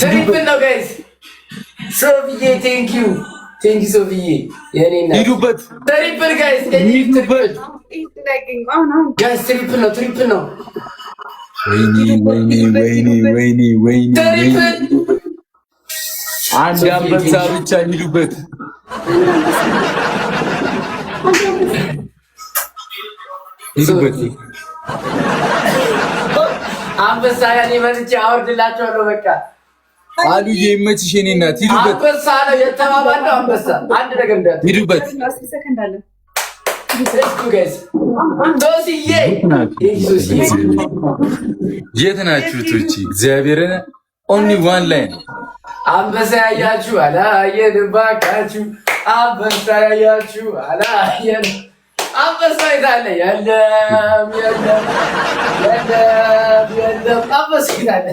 ትሪፕል ነው ጋይስ። ሶፊዬ ቴንኪው ሶፊዬ የኔና ሂዱበት። ትሪፕል ጋይስ ትሪፕል ነው። ወይኔ አንድ አንበሳ ብቻ ሂዱበት። አንበሳ ያኔ መጥቼ አወርድላቸዋለሁ። በቃ አሉዬ ይመችሽ የኔ እናት ሂዱበት። አንበሳ ነው የተባባለው። አንበሳ አንድ ነገር እንዳለ ሂዱበት። የት ናችሁ ቶቺ? እግዚአብሔርን ኦንሊ ዋን ላይ ነው። አንበሳ ያያችሁ አላየንም ባካችሁ። አንበሳ ያያችሁ አላየንም። አንበሳ ይታለ የለም። አንበሳ ይታለ።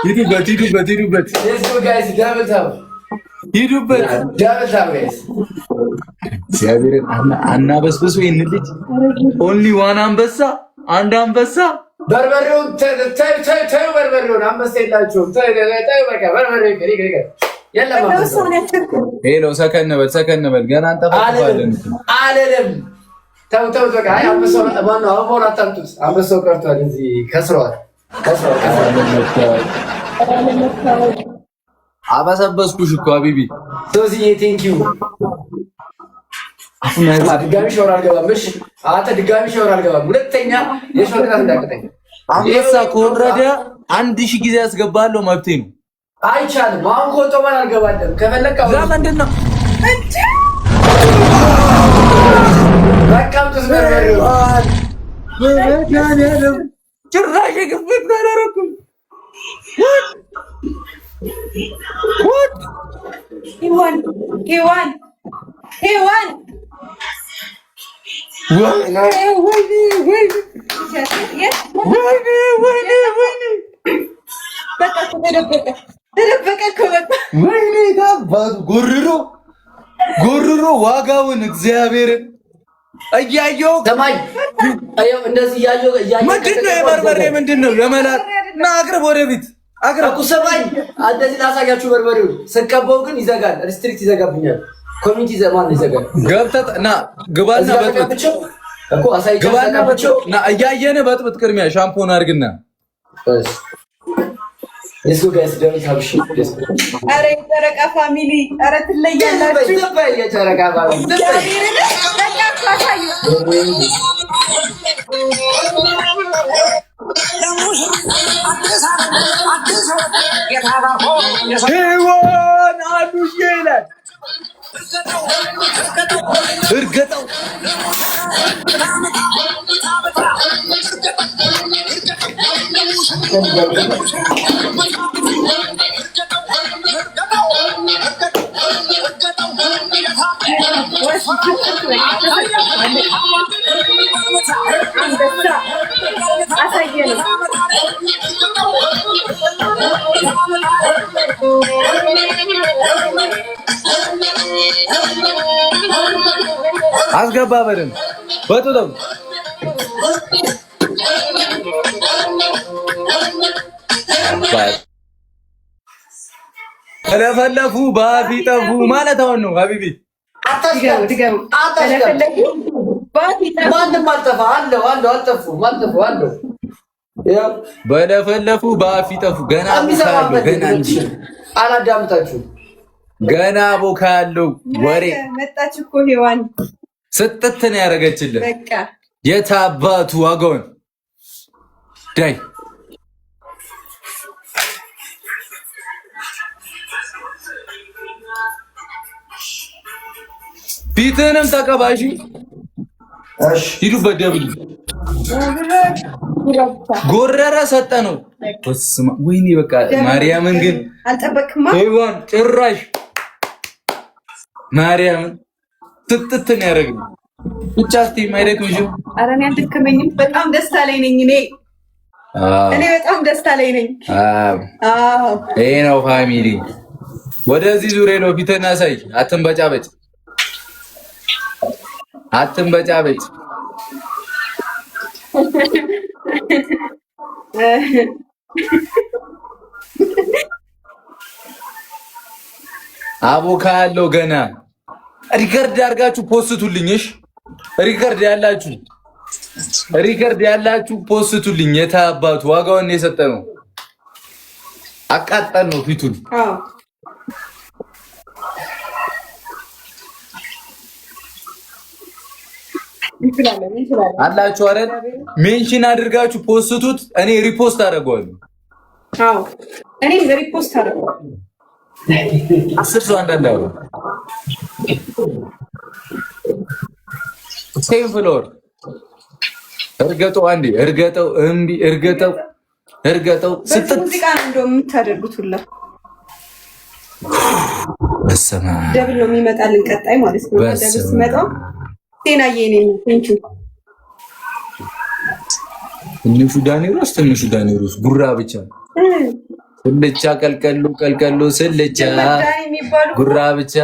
ሂዱበት። ሂዱበት እግዚአብሔርን አናበስብሱ። ይህን ልጅ ኦንሊ ዋን አንበሳ፣ አንድ አንበሳ። በርበሬውን ተይው፣ በርበሬውን አንበሳ የላችሁም። ሄሎ ሰከን በል ገና እንጠፋለን አለለም። ተው በቃ። አይ አንበሳው ማነው? አበባውን አታምጡት። አንበሳው ቀርቷል። እዚህ ከስሯል። አበሰበስኩሽ እኮ አቢቢ። ሶሲዬ ቴንኪው። ድጋሚ ሻወር አልገባም። እሺ አንተ ድጋሚ ሻወር አልገባም። ሁለተኛ የሻወር ቅጣት እንዳትቀጣኝ። አንበሳ ከወረደ 1000 ጊዜ ያስገባለሁ። መብቴ ነው። አይቻልም። አሁን ኮንቶማን አልገባለም። ከፈለክ አሁን ምንድን ነው በቃምጡስ በርበሬው ጭራሽ ግብት አላደረኩም። ሄዋን ወይኔ ጋባቱ ጎርሮ ዋጋውን እግዚአብሔርን እያየሁ ሰማይ እንደዚህ እያየሁ ምንድን ነው የበርበሬ ምንድን ነው ለመላጥ እና አቅርብ ወደ ቤት አቅርብ። ሰማይ እንደዚህ ላሳያችሁ። በርበሬው ስቀባው ግን ይዘጋል። ሪስትሪክት ይዘጋብኛል። ኮሚኒቲ ዘማን ይዘጋል። ገብተህ ና ግባና በጥብጥ እኮ ግባና በጥብጥ ና እያየን በጥብጥ። ቅድሚያ ሻምፖን አድርግና እስኩ ጋይስ ደምት ሀብሽ አረ የጨረቃ ፋሚሊ አረ ትለያላችሁ። የጨረቃ ፋሚሊ ሄዋን አሉዬ ይላል። እርገጠው አስገባ በደንብ በጥብጥ ለፈለፉ ባፊ ጠፉ ማለት አሁን ነው። ሀቢቢ ማንም አልጠፋ አለው አልጠፉም። በለፈለፉ ባፊ ጠፉ። ገና አላዳምጣችሁ ገና ቦካ ያለው ወሬ መጣች እኮ ሄዋን ስጥት ነው ያደረገችልን። በቃ የታባቱ ዋጋውን ዳይ ፊትንም ተቀባሽ። እሺ ሂዱበት። ደብል ጎረረ ሰጠ ነው። ወስማ ወይኔ በቃ ማርያምን ግን አልጠበቅማ። ሄዋን ጭራሽ ማርያምን ትጥት ነው ያደረገው። ብቻ እስቲ ማይደክምሽም? ኧረ እኔ አልደከመኝም። በጣም ደስታ ላይ ነኝ እኔ በጣም ደስታ ላይ ነኝ። አዎ ይሄ ነው ፋሚሊ። ወደዚህ ዙሪያ ነው ፊትና ሳይ አትንበጫበጭ። አቦካ ያለው ገና ሪከርድ አድርጋችሁ ፖስቱልኝ። እሺ ሪከርድ ያላችሁ ፖስቱልኝ። የታባቱ ዋጋውን የሰጠነው አቃጠል ነው ፊቱን። አላችሁ አይደል? ሜንሽን አድርጋችሁ ፖስቱት። እኔ ሪፖስት አደርገዋለሁ። አዎ እኔ ሪፖስት አደርገዋለሁ። 10 ሰው አንዳንድ አውሩ ሴም ፍሎር እርገጠው አንዴ እርገጠው እምቢ እርገጠው ስትል ሙዚቃ ነው እንደው የምታደርጉት ሁላ በሰማ ደብል ነው የሚመጣልን ቀጣይ ማለት ነው። ደብል ሲመጣ ጤናዬ ነኝ እንጂ ትንሹ ዳኒሮስ ጉራ ብቻ ስልቻ ቀልቀሎ ስልቻ ጉራ ብቻ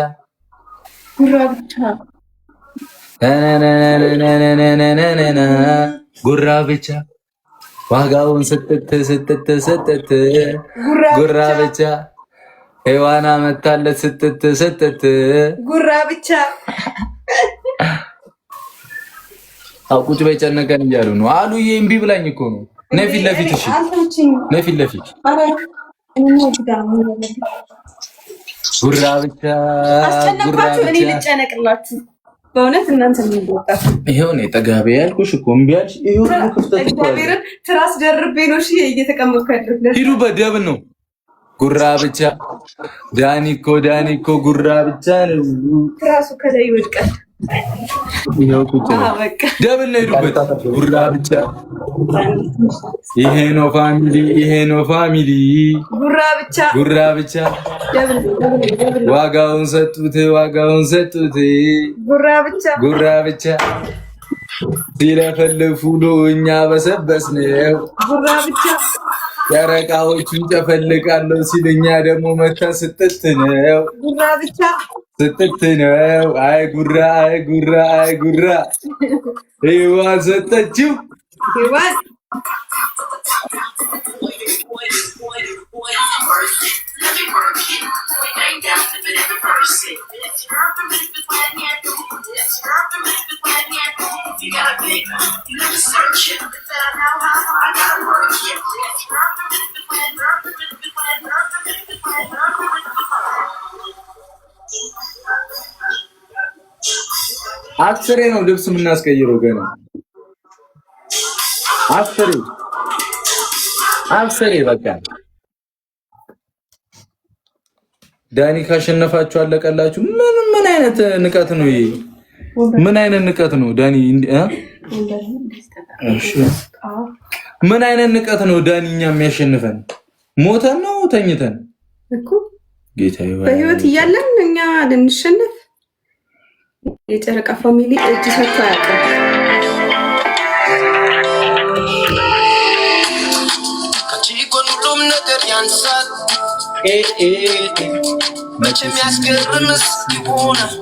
ጉራ ብቻ ዋጋውን ስትት ጉራ ብቻ ሔዋና መታለት ስትት ጉራ ብቻ ቁጭ በይ ጨነቀን እያሉ ነው። አሉዬ እምቢ ብላኝ እኮ ነው። ነይ ፊት ለፊት እሺ፣ ነይ ፊት ለፊት ጉራ ብቻ አስጨነቃችሁ። እኔ ልጨነቅላችሁ በእውነት እናንተ ምን ወጣት ይሄው ነው ጠጋቤ ያልኩሽ እኮ እምቢ አልሽ። ይሄው ነው ክፍተት እኮ እግዚአብሔርን ትራስ ደርቤ ነው እሺ እየተቀመጥኩ ያለሁት። ሂዱ በደብል ነው ጉራ ብቻ ዳኒ እኮ ጉራ ብቻ ነው። ትራሱ ከላይ ይወድቃል። ይሄው ቁጭ ደብል ነው። ሂዱበት ጉራ ብቻ ይሄ ነው ፋሚሊ ጉራ ብቻ ዋጋውን ሰጡት ጉራ ብቻ ሲለፈልፉ እኛ በሰበስነው ጉራ ብቻ ጨረቃዎቹን ጨፈልቃለሁ ሲልኛ ደግሞ መታ ስትት ነው ጉራ ብቻ ስትት ነው። አይ ጉራ ሔዋን ሰጠችው ሔዋን አስሬ ነው ልብስ የምናስቀይረው ገና አስሬ በቃ ዳኒ ካሸነፋችሁ አለቀላችሁ። ምን አይነት ንቀት ነው ይሄ? ምን አይነት ንቀት ነው ዳኒ? ምን አይነት ንቀት ነው ዳኒ? እኛ የሚያሸንፈን ሞተን ነው ተኝተን እኮ ጌታዬ፣ በህይወት እያለን እኛ ልንሸነፍ የጨረቃ ፋሚሊ እጅ ሰጥቶ አያውቅም። ሁሉም ነገር ያንሳል መቼም ያስገርምስ ይሆናል።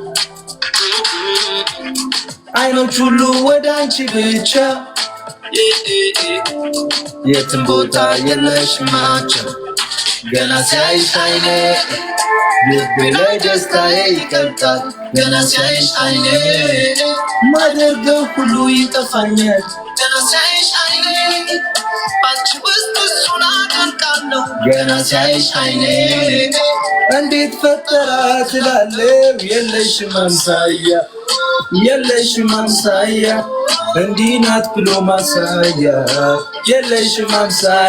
አይኖች ሁሉ ወደ አንቺ ብቻ የትም ቦታ የለሽ ማቸው ገና ሲያይሽ አይኔ ልቤ ላይ ደስታዬ ይቀልጣል። ገና ሲያይሽ አይኔ ማደርገው ሁሉ ይጠፋኛል። ገና ሲያይሽ አይኔ አንቺ ውስጥ እሱን አደንቃለሁ። ገና ሲያይሽ አይኔ እንዴት ፈጠራት እላለሁ። የለሽም አምሳያ እንዲህ ናት ብሎ ማሳያ የለሽም አምሳያ